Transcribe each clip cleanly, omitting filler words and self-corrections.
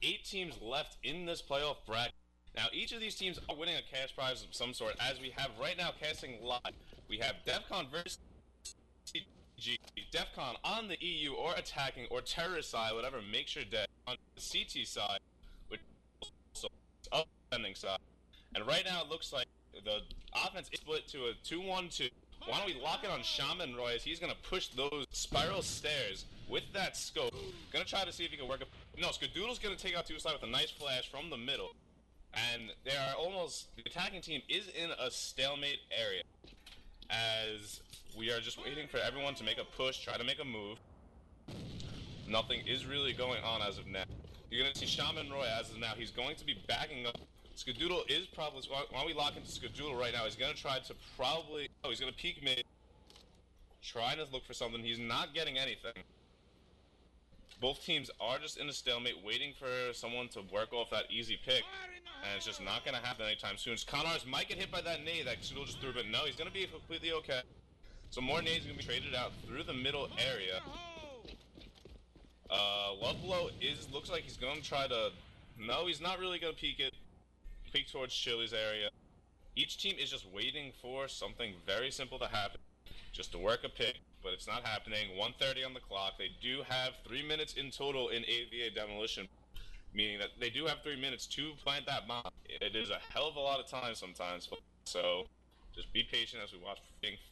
8 teams left in this playoff bracket. Now, each of these teams are winning a cash prize of some sort, as we have right now casting live. We have DEFCON versus CG. DEFCON on the EU or attacking or terrorist side, whatever makes your day. On the CT side, which is also offending side. And right now it looks like the offense is split to a 2-1-2. Why don't we lock it on Shaman Roy as he's going to push those spiral stairs with that scope. Going to try to see if he can work it. No, Skadoodle's going to take out 2-side with a nice flash from the middle. And they are almost, the attacking team is in a stalemate area. As we are just waiting for everyone to make a push, try to make a move. Nothing is really going on as of now. You're going to see Shaman Roy as of now. He's going to be backing up. Skadoodle is probably, why don't we lock into Skadoodle right now? He's going to try to probably, oh, he's going to peek mid. Trying to look for something. He's not getting anything. Both teams are just in a stalemate, waiting for someone to work off that easy pick. And it's just not going to happen anytime soon. Conars might get hit by that nade that Skadoodle just threw, but no, he's going to be completely okay. So more nades are going to be traded out through the middle area. Loveblow looks like he's going to try to, no, he's not really going to peek it. Peek towards Chili's area. Each team is just waiting for something very simple to happen. Just to work a pick, but it's not happening. 1:30 on the clock. They do have 3 minutes in total in AVA demolition, meaning that they do have 3 minutes to plant that bomb. It is a hell of a lot of time sometimes, so just be patient as we watch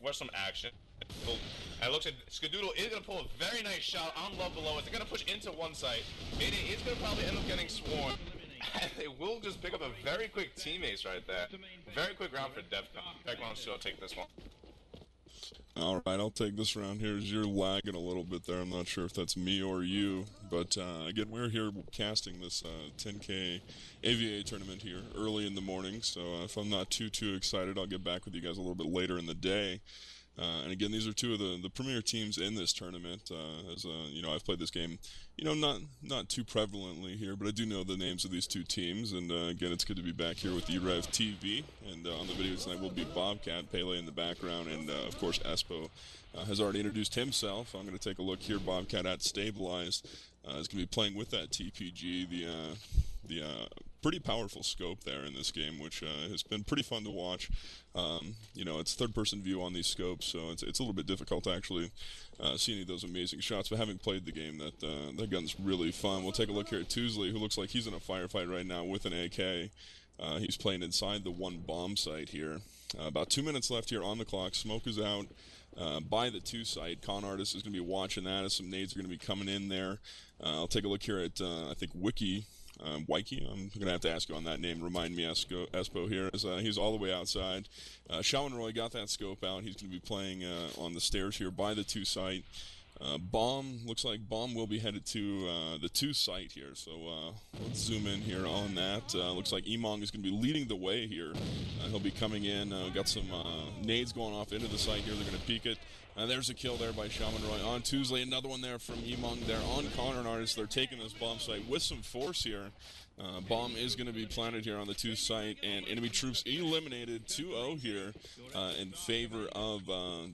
for some action. And it looks like Skadoodle is going to pull a very nice shot on Love Below. It's going to push into one site. It is going to probably end up getting swarmed. And they will just pick up a very quick teammates right there. Very quick round for DEFCON. DEFCON should take this one. All right, I'll take this round here as you're lagging a little bit there. I'm not sure if that's me or you. But again, we're here casting this 10K AVA tournament here early in the morning. So if I'm not too excited, I'll get back with you guys a little bit later in the day. And again, these are two of the premier teams in this tournament. As you know, I've played this game, you know, not too prevalently here, but I do know the names of these two teams. And again, it's good to be back here with e-rev TV. And on the video tonight will be Bobcat, Pele in the background, and of course Espo has already introduced himself. I'm going to take a look here. Bobcat at Stabilized is going to be playing with that TPG, the pretty powerful scope there in this game, which has been pretty fun to watch. You know, it's third-person view on these scopes, so it's a little bit difficult to actually see any of those amazing shots. But having played the game, that gun's really fun. We'll take a look here at Tuesley, who looks like he's in a firefight right now with an AK. He's playing inside the one bomb site here. About 2 minutes left here on the clock. Smoke is out by the 2 site. Con Artist is going to be watching that as some nades are going to be coming in there. I'll take a look here at, I think, Wiki. Wiki, I'm going to have to ask you on that name. Remind me, Espo here. As, he's all the way outside. Shaman Roy got that scope out. He's going to be playing on the stairs here by the 2 site. Bomb, looks like Bomb will be headed to the 2 site here. So let's zoom in here on that. Looks like Emong is going to be leading the way here. He'll be coming in. Got some nades going off into the site here. They're going to peek it. There's a kill there by Shaman Roy on Tuesday. Another one there from Emong there on Connor Artist. They're taking this bomb site with some force here. Bomb is going to be planted here on the 2 site, and enemy troops eliminated 2-0 here in favor of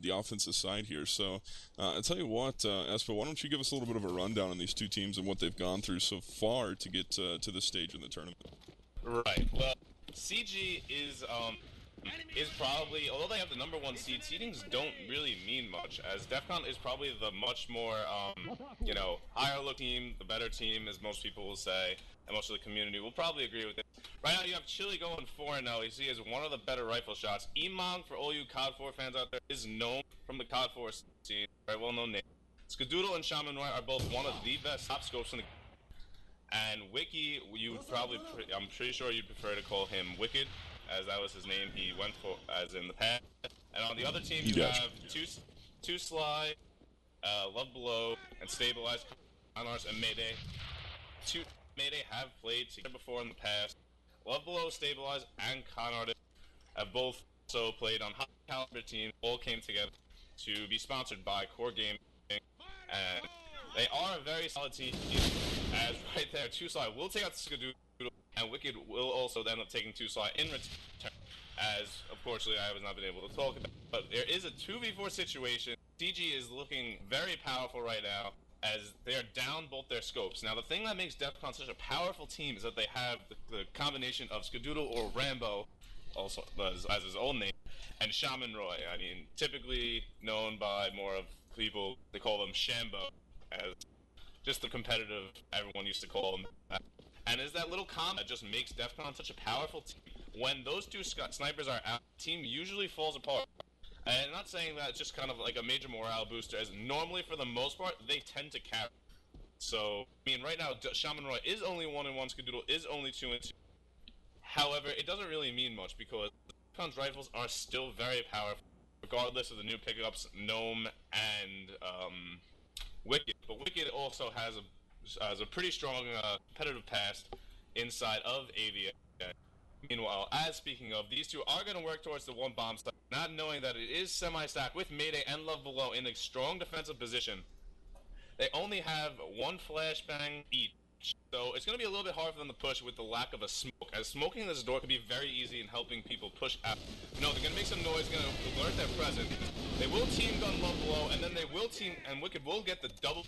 the offensive side here. So I'll tell you what, Espo, why don't you give us a little bit of a rundown on these two teams and what they've gone through so far to get to this stage in the tournament. Right. Well, CG is probably, although they have the #1 seed, seedings don't really mean much, as DEFCON is probably the much more, you know, higher look team, the better team, as most people will say, and most of the community will probably agree with it. Right now you have Chili going 4-0. You see he has one of the better rifle shots. Emong, for all you COD 4 fans out there, is known from the COD 4 scene, very well known name. Skadoodle and Shaman Roy are both one of the best top scopes in the game. And Wiki, you would probably, I'm pretty sure you'd prefer to call him Wicked, as that was his name he went for as in the past. And on the other team you have two Sly, Love Below, and Stabilized, Conars, and Mayday. Mayday have played together before in the past. Love Below, Stabilized, and Con Artist have both also played on high caliber teams. All came together to be sponsored by Core Gaming, and they are a very solid team. As right there, 2 Sly will take out Skadoodle, and Wicked will also end up taking 2 Sly in return. As unfortunately I have not been able to talk about, but there is a 2v4 situation. CG is looking very powerful right now, as they are down both their scopes. Now, the thing that makes DEF CON such a powerful team is that they have the combination of Skadoodle or Rambo, also as his old name, and Shaman Roy. I mean, typically known by more of people, they call them Shambo, as just the competitive everyone used to call them. And is that little combo that just makes DEF CON such a powerful team. When those two snipers are out, the team usually falls apart. And I'm not saying that it's just kind of like a major morale booster, as normally for the most part, they tend to carry. So, I mean, right now, Shaman Roy is only 1-1, Skadoodle is only 2-2. However, it doesn't really mean much because DEFCON's rifles are still very powerful, regardless of the new pickups, Gnome and Wicked. But Wicked also has a pretty strong competitive past inside of AVA. Meanwhile, as speaking of, these two are going to work towards the one bomb site, not knowing that it is semi-stacked with Mayday and Love Below in a strong defensive position. They only have one flashbang each, so it's going to be a little bit hard for them to push with the lack of a smoke, as smoking this door can be very easy in helping people push out. No, they're going to make some noise, going to alert their presence. They will team gun Love Below, and then they will team, and Wicked will get the double.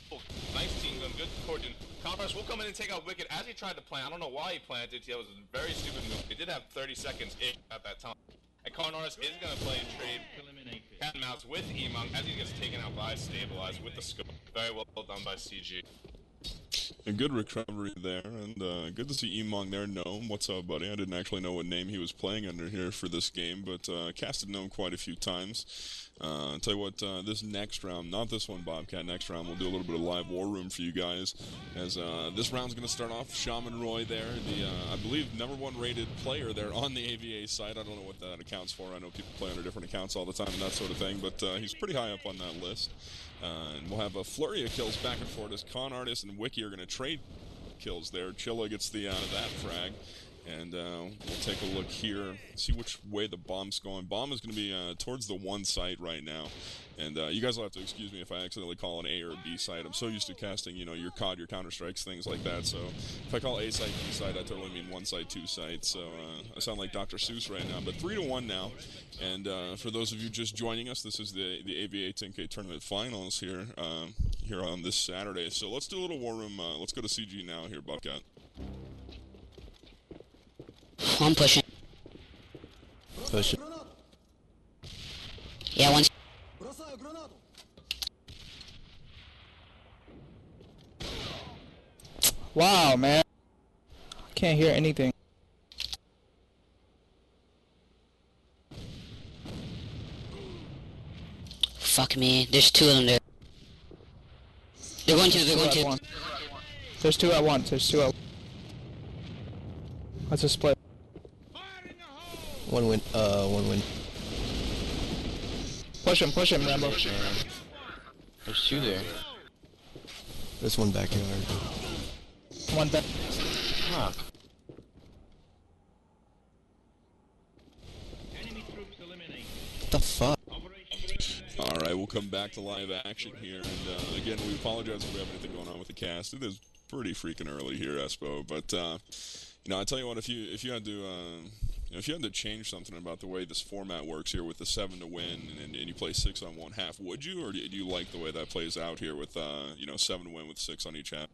Nice team gun, good coordination. Converse will come in and take out Wicked as he tried to plant. I don't know why he planted. That was a very stupid move. He did have 30 seconds at that time. And Carnoris is going to play a trade cat and mouse with Emong as he gets taken out by Stabilize with the scope. Very well done by CG. A good recovery there, and good to see Emong there. Gnome, what's up, buddy? I didn't actually know what name he was playing under here for this game, but casted Gnome quite a few times. I'll tell you what, this next round, not this one, Bobcat, next round, we'll do a little bit of live war room for you guys, as this round's going to start off Shaman Roy there, the, I believe, #1 rated player there on the AVA site. I don't know what that accounts for. I know people play under different accounts all the time and that sort of thing, but he's pretty high up on that list. And we'll have a flurry of kills back and forth as Con Artist and Wiki are going to trade kills there. Chilla gets the that frag. And we'll take a look here, see which way the bomb's going. Bomb is going to be towards the one site right now. And you guys will have to excuse me if I accidentally call an A or a B site. I'm so used to casting, you know, your COD, your Counter-Strikes, things like that. So if I call A site, B site, I totally mean one site, two site. So I sound like Dr. Seuss right now. But 3-1 now. And for those of you just joining us, this is the AVA 10K Tournament Finals here here on this Saturday. So let's do a little war room. Let's go to CG now here, Bobcat. I'm pushing. Pushing. Yeah, one. Wow, man. Can't hear anything. Fuck me. There's two of them there. They're going to. There's two at once. There's two at once. That's a split. One win. Push him, Rambo. There's two there. There's one backyard. One back. Fuck. What the fuck? Alright, we'll come back to live action here, and again, we apologize if we have anything going on with the cast. It is pretty freaking early here, Espo, but you know, I tell you what, if you had to if you had to change something about the way this format works here with the 7 to win and you play 6 on one half, would you, or do you like the way that plays out here with you know, 7 to win with 6 on each half?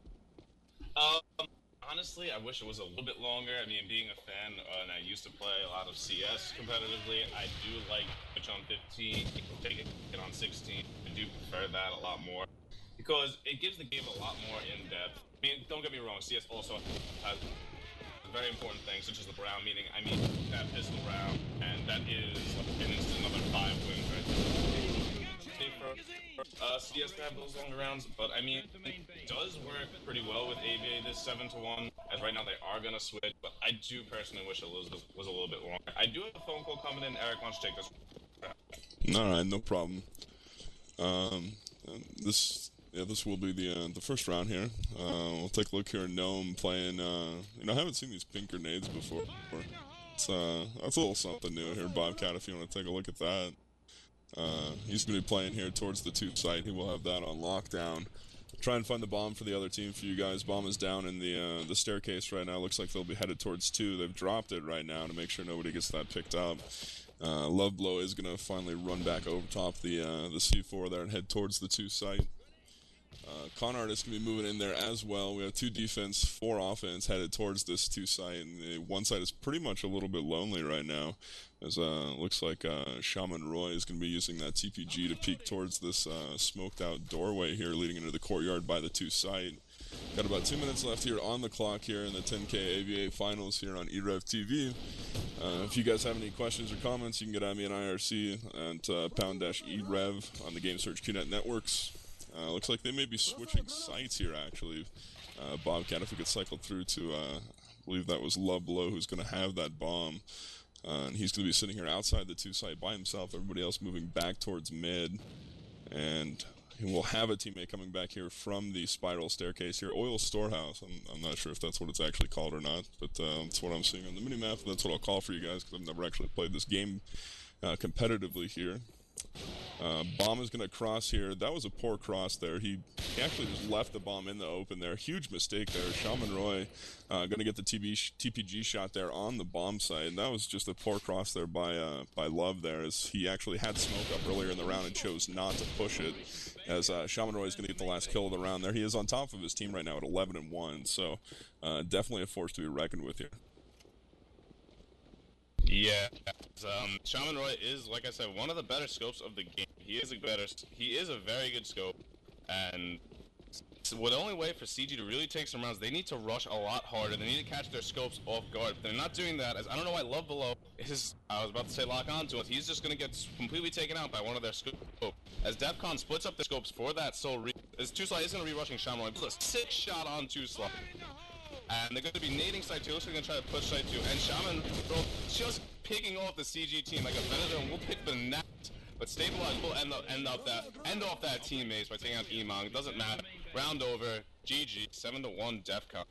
Honestly, I wish it was a little bit longer. I mean, being a fan, and I used to play a lot of CS competitively, I do like switch on 15, take it on 16. I do prefer that a lot more because it gives the game a lot more in depth. I mean, don't get me wrong, CS also has very important things, such as the Brown meeting. I mean, that pistol round, and that is an instant another 5 wins, right? For CS to have those longer rounds, but I mean, it does work pretty well with AVA this 7 to 1, as right now they are going to switch, but I do personally wish it was a little bit longer. I do have a phone call coming in. Eric wants to take this. Alright, no problem. This will be the first round here. We'll take a look here at Gnome playing, you know, I haven't seen these pink grenades before. It's, that's a little something new here, Bobcat, if you want to take a look at that. He's going to be playing here towards the 2 site. He will have that on lockdown. Try and find the bomb for the other team for you guys. Bomb is down in the staircase right now. Looks like they'll be headed towards 2. They've dropped it right now to make sure nobody gets that picked up. Love Blow is going to finally run back over top the C4 there and head towards the 2 site. Con Artist can be moving in there as well. We have 2 defense, 4 offense headed towards this 2 site, and one side is pretty much a little bit lonely right now. As looks like Shaman Roy is going to be using that TPG to peek towards this smoked out doorway here leading into the courtyard by the 2 site. Got about 2 minutes left here on the clock here in the 10K AVA finals here on e-rev TV. If you guys have any questions or comments, you can get at me in IRC at pound-e-rev on the Game Search QNet networks. Looks like they may be switching sites here, actually. Bobcat, if we could cycle through to, I believe that was Love Below who's going to have that bomb. And he's going to be sitting here outside the 2 site by himself, everybody else moving back towards mid. And we'll have a teammate coming back here from the spiral staircase here. Oil Storehouse. I'm not sure if that's what it's actually called or not, but that's what I'm seeing on the minimap. That's what I'll call for you guys, because I've never actually played this game competitively here. Bomb is going to cross here. That was a poor cross there. He actually just left the bomb in the open there. Huge mistake there. Shaman Roy going to get the TPG shot there on the bomb site. And that was just a poor cross there by Love there, as he actually had smoke up earlier in the round and chose not to push it. As Shaman Roy is going to get the last kill of the round there. He is on top of his team right now at 11-1. So definitely a force to be reckoned with here. Yeah, Shaman Roy is, like I said, one of the better scopes of the game. He is a very good scope, and so the only way for CG to really take some rounds, they need to rush a lot harder. They need to catch their scopes off guard. If they're not doing that, as I don't know why Love Below is, I was about to say lock on to it, he's just going to get completely taken out by one of their scopes. As Defcon splits up the scopes for that sole as 2 Slide is going to be rushing Shaman Roy. Plus a 6 shot on 2 Slide. And they're going to be nading side 2. Looks like they're going to try to push side 2. And Shaman just picking off the CG team like a Venator, and we'll pick the net. But Stabilize will end off that teammates by taking out Emong. It doesn't matter. Round over. GG. 7-1 Defcon.